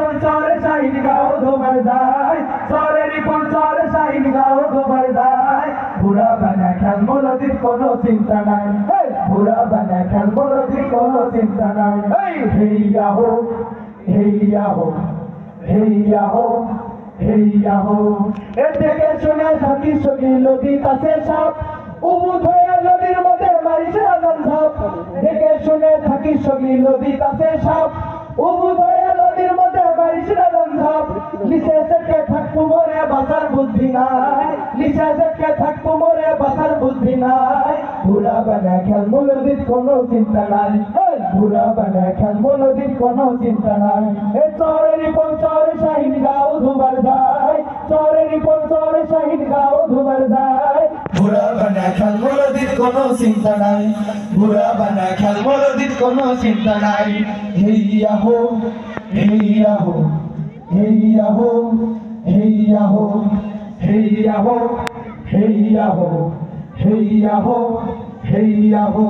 পঞ্চরে শাহিন গাও ধোবার যায় চরেরই পঞ্চরে শাহিন গাও ধোবার যায় বুড়া বানা খেল মলদির কোনো চিন্তা নাই বুড়া বানা খেল মলদির কোনো চিন্তা নাই হেইয়া হো হেইয়া হো হেইয়া হো হেইয়া হো এর থেকে শুনে থাকি সখী নদী কাছে সাপ উবুদ হয়ে নদীর মধ্যে মারিছে আদম সাপ দেখে শুনে থাকি সখী নদী কাছে সাপ উবুদ হয়ে নদীর মধ্যে মারিছে আদম সাপ নিচে থেকে থাকবো মরে বাঁচার বুদ্ধি নাই নিচে থেকে থাকবো মরে বাঁচার বুদ্ধি নাই বুড়া বানা খেল নদীর কোনো চিন্তা নাই বুড়া বানা খেল নদীর কোনো চিন্তা নাই এ চরেরই পঞ্চরে শাহিন গাও ধুবার যায় চরেরই পঞ্চরে শাহিন গাও ধুবার যায় বুড়া বানা খেল নদীর কোনো চিন্তা নাই বুড়া বানা খেল নদীর কোনো চিন্তা নাই হেইয়া হো হেইয়া হো হেইয়া হো হেইয়া হো হেইয়া হো হেইয়া হো হেইয়া হো হেইয়া হো